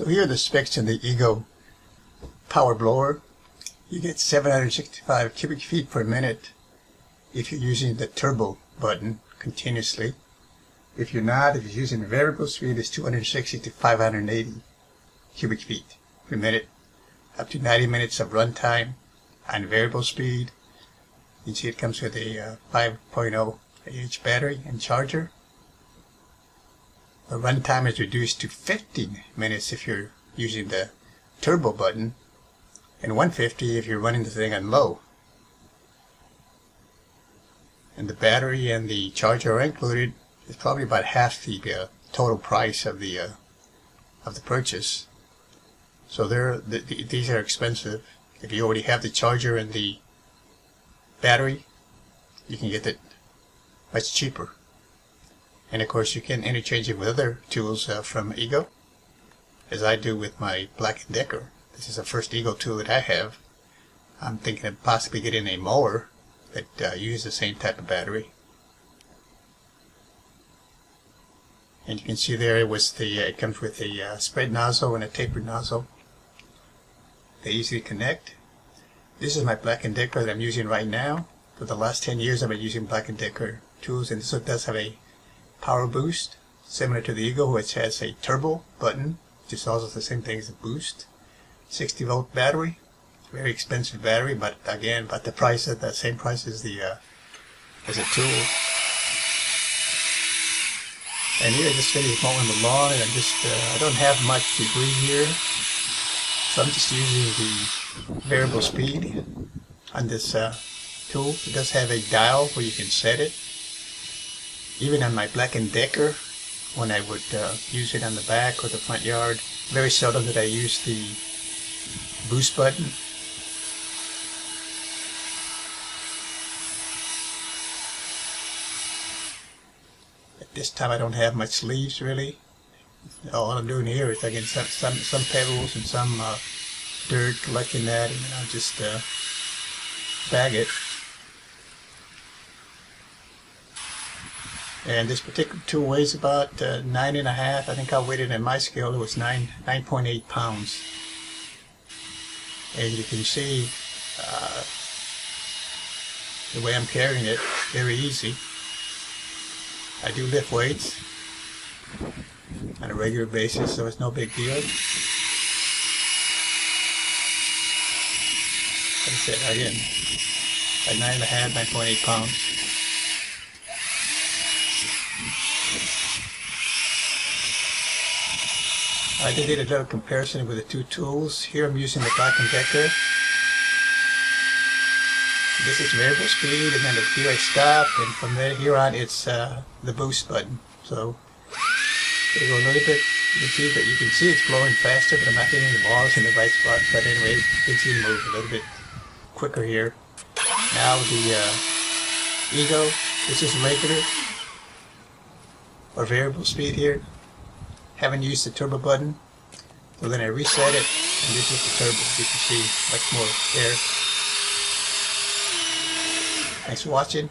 So here are the specs in the Ego power blower. You get 765 cubic feet per minute if you're using the turbo button continuously. If you're not, if you're using the variable speed, it's 260 to 580 cubic feet per minute, up to 90 minutes of runtime on variable speed. You can see it comes with a 5.0 Ah battery and charger. The runtime is reduced to 15 minutes if you're using the turbo button, and 150 if you're running the thing on low. And the battery and the charger are included. It's probably about half the total price of the purchase. So these are expensive. If you already have the charger and the battery, you can get it much cheaper. And of course you can interchange it with other tools from Ego, as I do with my Black & Decker. This is the first Ego tool that I have. I'm thinking of possibly getting a mower that uses the same type of battery. And you can see there it comes with a spread nozzle and a tapered nozzle. They easily connect. This is my Black & Decker that I'm using right now. For the last 10 years I've been using Black & Decker tools, and this one does have a power boost, similar to the Ego, which has a turbo button, which is also the same thing as a boost. 60-volt battery, very expensive battery, but again, about the price, at the same price as a tool. And here I just finished mowing the lawn, and I don't have much debris here, so I'm just using the variable speed on this tool. It does have a dial where you can set it. Even on my Black & Decker, when I would use it on the back or the front yard, very seldom did I use the boost button. At this time I don't have much leaves really. All I'm doing here is again some pebbles and some dirt, collecting that, and then I'll just bag it. And this particular tool weighs about 9.5. I think I weighed it in my scale. It was 9.8 pounds. And you can see the way I'm carrying it, very easy. I do lift weights on a regular basis, so it's no big deal. Like I said, again, at 9.5, 9.8 pounds. I did a little comparison with the two tools. Here I'm using the Black & Decker. This is variable speed, and then here I stop, and from there here on it's the boost button. So it'll go a little bit. You can see it's blowing faster, but I'm not hitting the balls in the right spot. But anyway, you can see it move a little bit quicker here. Now the Ego, this is regular or variable speed here. Haven't used the turbo button, so then I reset it, and this is the turbo. You can see much more there. Thanks for watching.